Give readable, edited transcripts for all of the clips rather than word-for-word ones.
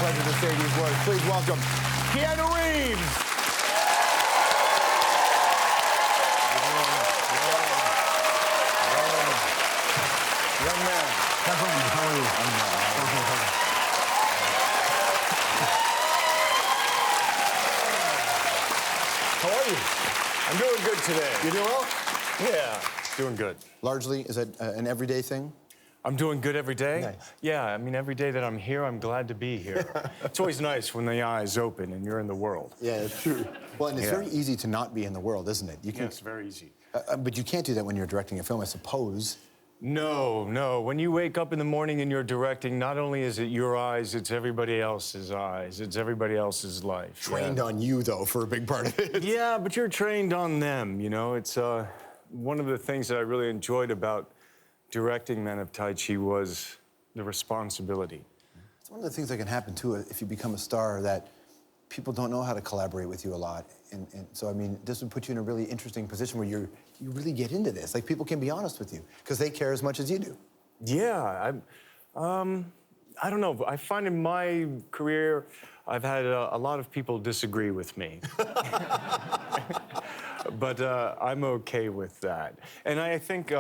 pleasure to say these words. Please welcome Keanu Reeves. Young man. How are you? How are you? I'm doing good today. You doing well? Yeah, doing good. Largely, is it an everyday thing? I'm doing good every day? Nice. Yeah, I mean, every day that I'm here, I'm glad to be here. It's always nice when the eyes open and you're in the world. Yeah, it's true. Well, and it's very easy to not be in the world, isn't it? You can, Yeah, it's very easy. but you can't do that when you're directing a film, I suppose. No. When you wake up in the morning and you're directing, not only is it your eyes, it's everybody else's eyes. It's everybody else's life. Trained on you, though, for a big part of it. Yeah, but you're trained on them, you know? It's one of the things that I really enjoyed about directing Men of Tai Chi was the responsibility. It's one of the things that can happen, too, if you become a star, that people don't know how to collaborate with you a lot. And so, I mean, this would put you in a really interesting position where you really get into this. Like, people can be honest with you, because they care as much as you do. Yeah, I don't know. I find in my career, I've had a lot of people disagree with me. But I'm okay with that. And I think,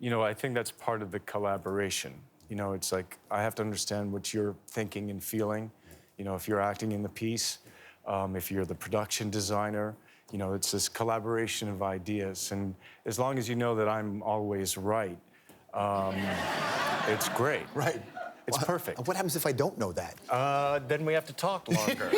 you know, I think that's part of the collaboration. You know, it's like, I have to understand what you're thinking and feeling. You know, if you're acting in the piece, if you're the production designer, you know, it's this collaboration of ideas. And as long as you know that I'm always right, it's great. Right. It's perfect. What happens if I don't know that? Then we have to talk longer.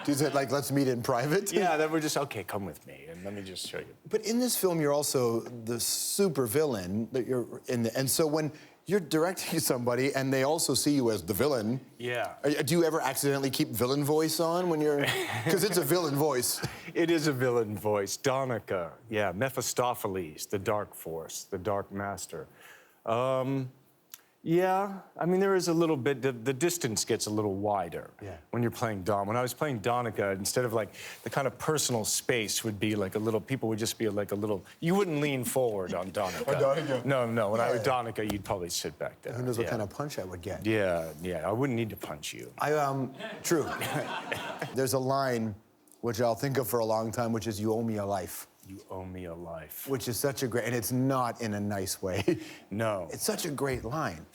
Is it like, let's meet in private? Yeah, then we're just, okay, come with me, and let me just show you. But in this film, you're also the super villain that you're in, and so when you're directing somebody and they also see you as the villain. Yeah. Do you ever accidentally keep villain voice on when you're, because it's a villain voice. It is a villain voice. Donica, yeah, Mephistopheles, the dark force, the dark master. Yeah, I mean, there is a little bit, the distance gets a little wider when you're playing Don. When I was playing Donica, instead of like the kind of personal space would be like a little, people would just be like a little, you wouldn't lean forward on Donica. On Donica? No, when I was Donica, you'd probably sit back there. Who knows what kind of punch I would get. Yeah, I wouldn't need to punch you. True. There's a line which I'll think of for a long time, which is, "You owe me a life." You owe me a life. Which is such a great, and it's not in a nice way. No. It's such a great line.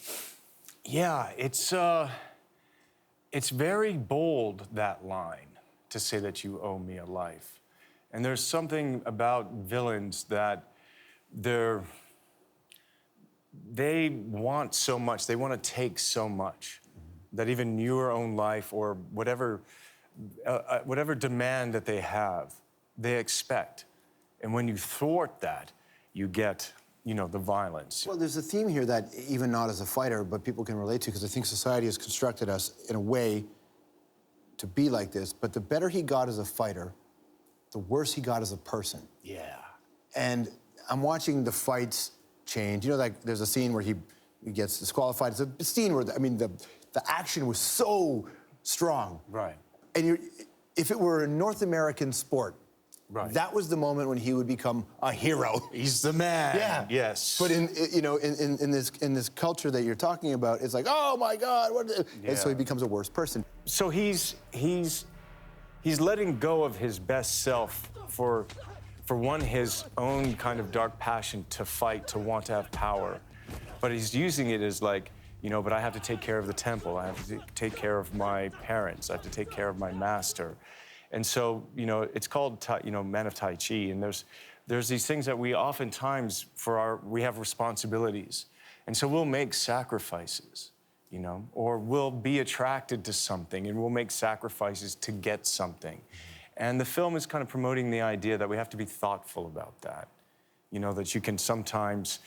Yeah, it's very bold, that line, to say that you owe me a life. And there's something about villains that they want so much, they want to take so much, that even your own life or whatever demand that they have, they expect. And when you thwart that, you get, you know, the violence. Well, there's a theme here that, even not as a fighter, but people can relate to, because I think society has constructed us in a way to be like this. But the better he got as a fighter, the worse he got as a person. Yeah. And I'm watching the fights change. You know, like, there's a scene where he gets disqualified. It's a scene where, I mean, the action was so strong. Right. And if it were a North American sport, right, that was the moment when he would become a hero. He's the man. Yeah. Yes. But in this culture that you're talking about, it's like, oh my God, what? And so he becomes a worse person. So he's letting go of his best self for one, his own kind of dark passion to fight, to want to have power. But he's using it as like, you know, but I have to take care of the temple. I have to take care of my parents. I have to take care of my master. And so, you know, it's called, Men of Tai Chi, and there's these things that we oftentimes, we have responsibilities. And so we'll make sacrifices, you know, or we'll be attracted to something and we'll make sacrifices to get something. And the film is kind of promoting the idea that we have to be thoughtful about that. You know, that you can sometimes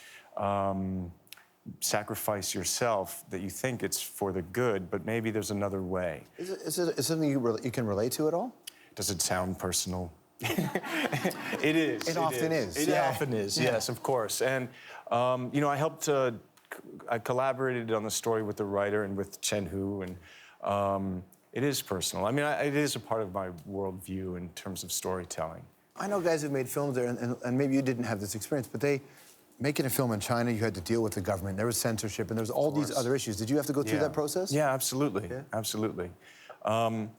sacrifice yourself, that you think it's for the good, but maybe there's another way. Is it something you can relate to at all? Does it sound personal? It is. It often is. It often is, yes, of course. And, you know, I collaborated on the story with the writer and with Chen, and it is personal. I mean, it is a part of my worldview in terms of storytelling. I know guys who've made films there, and maybe you didn't have this experience, but they making a film in China, you had to deal with the government. There was censorship, and there was all these other issues. Did you have to go through that process? Yeah, absolutely, absolutely. They don't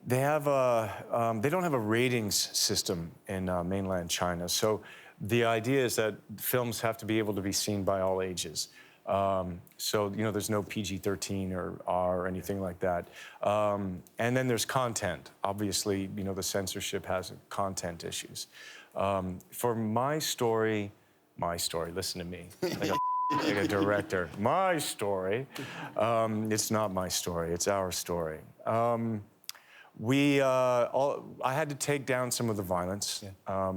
have a ratings system in mainland China, so the idea is that films have to be able to be seen by all ages. So, you know, there's no PG-13 or R or anything like that. And then there's content. Obviously, you know, the censorship has content issues. For my story, listen to me, like a director. My story, it's not my story, it's our story. I had to take down some of the violence.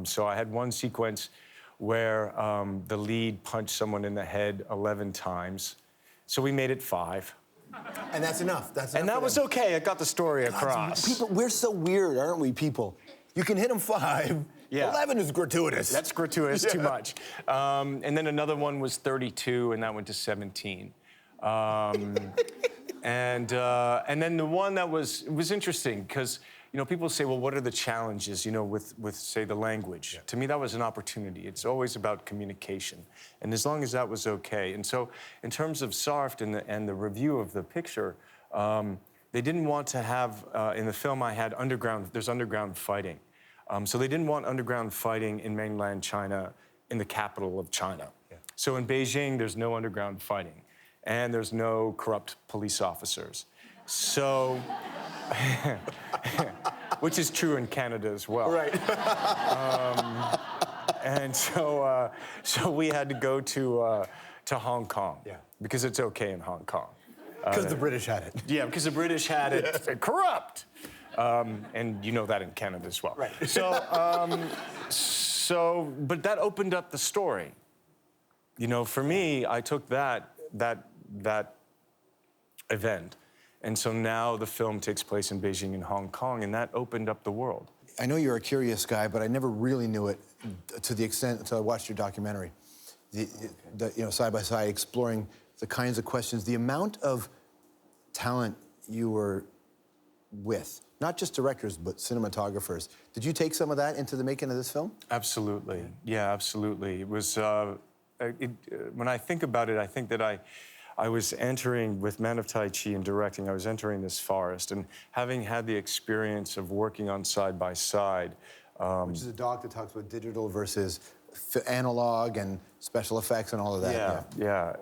So I had one sequence where the lead punched someone in the head 11 times. So we made it 5. And that's enough. And that was okay. It got the story across. People, we're so weird, aren't we, people? You can hit them 5. Yeah. 11 is gratuitous. That's gratuitous, too much. And then another one was 32, and that went to 17. And then the one that was interesting, because, you know, people say, well, what are the challenges, you know, with say, the language? Yeah. To me, that was an opportunity. It's always about communication. And as long as that was okay. And so in terms of SARFT and the review of the picture, they didn't want to have, in the film I had there's underground fighting. So they didn't want underground fighting in mainland China, in the capital of China. Yeah. So in Beijing, there's no underground fighting. And there's no corrupt police officers. So, which is true in Canada as well. Right. And so we had to go to Hong Kong. Yeah. Because it's okay in Hong Kong. Because the British had it. Yeah, because the British had it. Corrupt. And you know that in Canada as well. Right. But that opened up the story. You know, for me, I took that event. And so now the film takes place in Beijing and Hong Kong, and that opened up the world. I know you're a curious guy, but I never really knew it to the extent until I watched your documentary. You know, side by side, exploring the kinds of questions, the amount of talent you were with, not just directors, but cinematographers. Did you take some of that into the making of this film? Absolutely. Yeah, absolutely. It was, when I think about it, I think that I was entering, with Man of Tai Chi and directing, I was entering this forest, and having had the experience of working on side by side. Which is a doc that talks about digital versus analog and special effects and all of that. Yeah.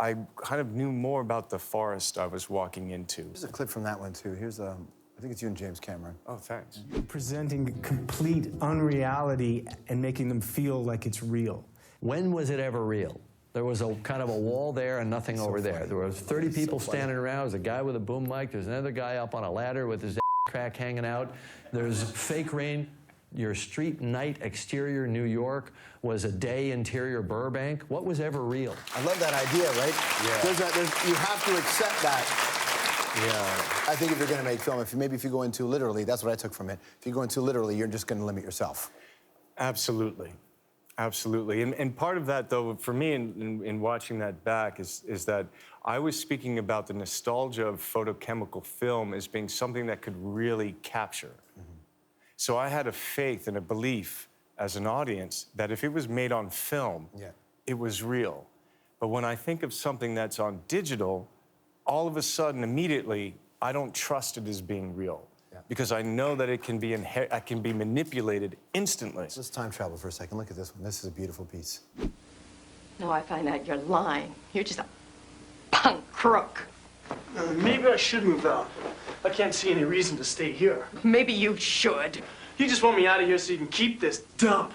I kind of knew more about the forest I was walking into. Here's a clip from that one, too. Here's, I think it's you and James Cameron. Oh, thanks. Presenting complete unreality and making them feel like it's real. When was it ever real? There was a kind of a wall there and nothing over there. There was 30 people standing around. There was a guy with a boom mic. There's another guy up on a ladder with his crack hanging out. There's fake rain. Your street night exterior New York was a day interior Burbank. What was ever real? I love that idea, right? Yeah. You have to accept that. Yeah. I think if you're going to make film, if you go in too literally, that's what I took from it. If you go in too literally, you're just going to limit yourself. Absolutely. Absolutely. And part of that, though, for me, in watching that back, is that I was speaking about the nostalgia of photochemical film as being something that could really capture. So I had a faith and a belief as an audience that if it was made on film, it was real. But when I think of something that's on digital, all of a sudden, immediately, I don't trust it as being real. Because I know that it can be manipulated instantly. Let's time travel for a second. Look at this one. This is a beautiful piece. No, I find out you're lying. You're just a punk crook. Maybe I should move out. I can't see any reason to stay here. Maybe you should. You just want me out of here so you can keep this dump.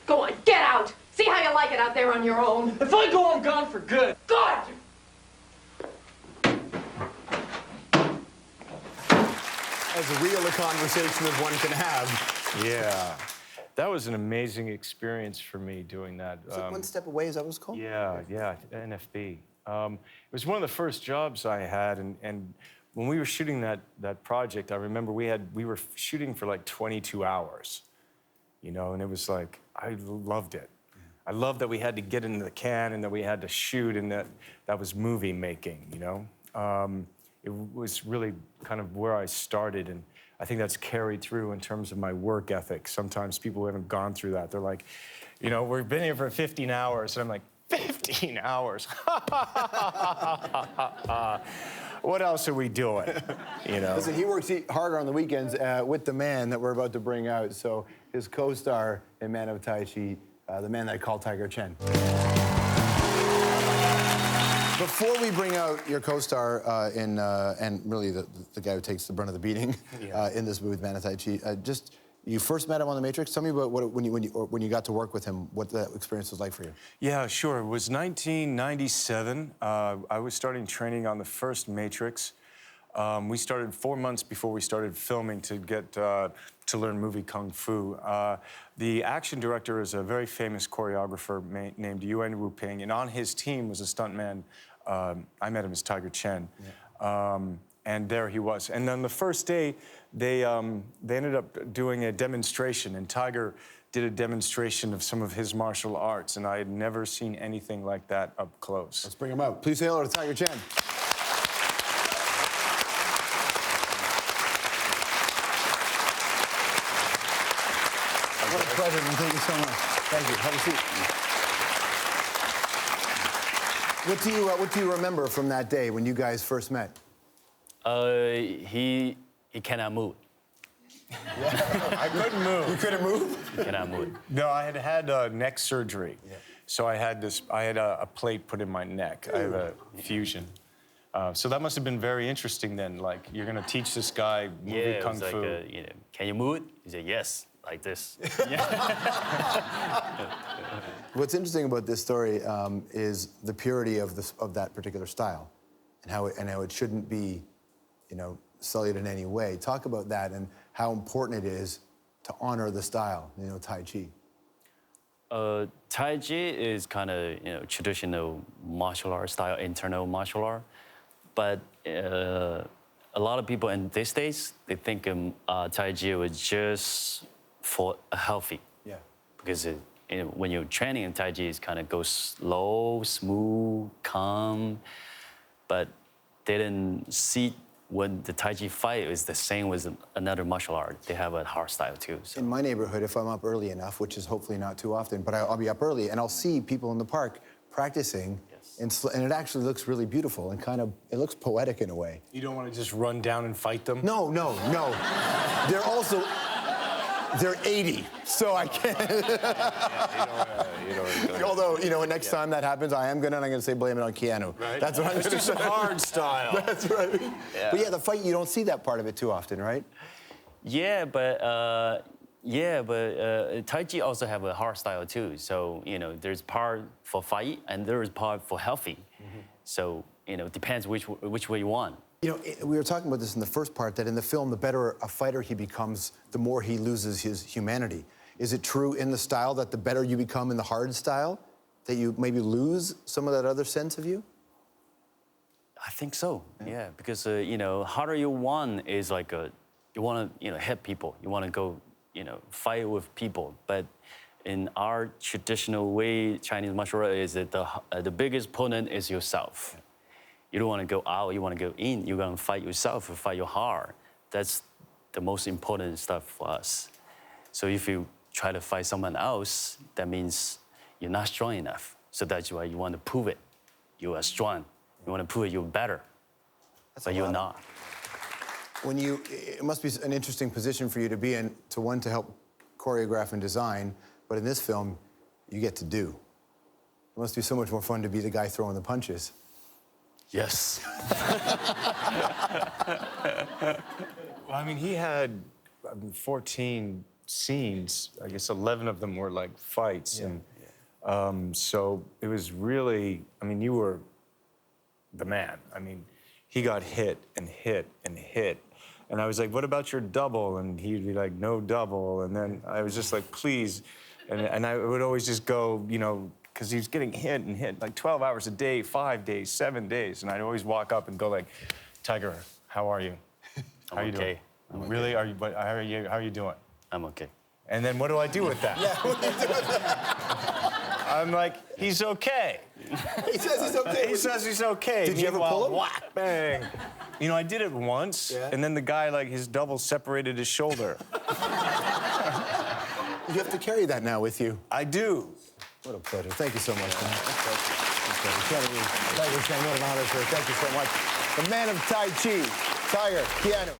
Go on, get out. See how you like it out there on your own. If I go, I'm gone for good. Good! As real a conversation as one can have. Yeah. That was an amazing experience for me doing that. Is it One Step Away, is that what it's called? Yeah, NFB. It was one of the first jobs I had, and when we were shooting that project, I remember we were shooting for like 22 hours, you know, and it was like, I loved it. I loved that we had to get into the can and that we had to shoot, and that was movie making, you know. It was really kind of where I started, and I think that's carried through in terms of my work ethic. Sometimes people who haven't gone through that, they're like, you know, we've been here for 15 hours. And I'm like, 15 hours? What else are we doing? You know? Listen, he works harder on the weekends with the man that we're about to bring out. So his co-star in Man of Tai Chi, the man that I call Tiger Chen. Before we bring out your co-star and really the guy who takes the brunt of the beating in this movie, Man of Tai Chi, just you first met him on The Matrix. Tell me about when you got to work with him, what that experience was like for you. Yeah, sure. It was 1997. I was starting training on the first Matrix. We started 4 months before we started filming to get to learn movie kung fu. The action director is a very famous choreographer named Yuen Wu-ping, and on his team was a stuntman. I met him as Tiger Chen. Yeah. And there he was. And then the first day, they ended up doing a demonstration, and Tiger did a demonstration of some of his martial arts, and I had never seen anything like that up close. Let's bring him out. Please say hello to Tiger Chen. What a pleasure, man. Thank you so much. Thank you. Have a seat. What do you remember from that day when you guys first met? He cannot move. I couldn't move. You couldn't move? He cannot move. No, I had neck surgery. Yeah. So I had a plate put in my neck. I have a fusion. So that must have been very interesting then. Like, you're gonna teach this guy movie kung fu. Like, you know, can you move it? He said, yes, like this. What's interesting about this story is the purity of that particular style, and how it shouldn't be, you know, sullied in any way. Talk about that and how important it is to honor the style, you know, Tai Chi. Tai Chi is kind of, you know, traditional martial art style, internal martial art. But a lot of people in these days, they think Tai Chi was just for healthy. Yeah. Because when you're training in Tai Chi, it kind of goes slow, smooth, calm. But they didn't see when the Tai Chi fight is the same with another martial art. They have a hard style too. So. In my neighborhood, if I'm up early enough, which is hopefully not too often, but I'll be up early and I'll see people in the park practicing. Yes. And it actually looks really beautiful and it looks poetic in a way. You don't want to just run down and fight them? No. They're 80, so I can't. Although, you know, next time that happens, I'm gonna say blame it on Keanu. Right. That's what I'm gonna do. Some hard style. That's right. Yeah. But yeah, the fight, you don't see that part of it too often, right? Yeah, but Tai Chi also have a hard style too. So, you know, there's part for fight and there is part for healthy. Mm-hmm. So, you know, it depends which way you want. You know, we were talking about this in the first part, that in the film, the better a fighter he becomes, the more he loses his humanity. Is it true in the style that the better you become in the hard style, that you maybe lose some of that other sense of you? I think so, yeah. Because, you know, harder you want is like you want to, you know, hit people. You want to go, you know, fight with people. But in our traditional way, Chinese martial art is that the biggest opponent is yourself. You don't want to go out, you want to go in. You're going to fight yourself, you fight your heart. That's the most important stuff for us. So if you try to fight someone else, that means you're not strong enough. So that's why you want to prove it. You are strong. You want to prove it you're better. But you're not. It must be an interesting position for you to be in, to help choreograph and design, but in this film, you get to do. It must be so much more fun to be the guy throwing the punches. Yes. Well, I mean, he had 14 scenes. I guess 11 of them were like fights. Yeah. And so it was really, I mean, you were the man. I mean, he got hit and hit and hit. And I was like, what about your double? And he'd be like, no double. And then I was just like, please. And I would always just go, you know, because he was getting hit and hit like 12 hours a day, 5 days, 7 days. And I'd always walk up and go like, Tiger, how are you? How are you doing? I'm really? okay. How are you doing? I'm okay. And then what do I do with that? Yeah, what do you do with that? I'm like, he's okay. He says he's okay. He says he's okay. Did you ever pull him? Whack, bang. You know, I did it once, and then the guy, like, his double separated his shoulder. You have to carry that now with you. I do. What a pleasure. Thank you so much, man. Keanu Reeves, like we're saying, what an honor, sir. Thank you so much. The man of Tai Chi, Tiger, Keanu.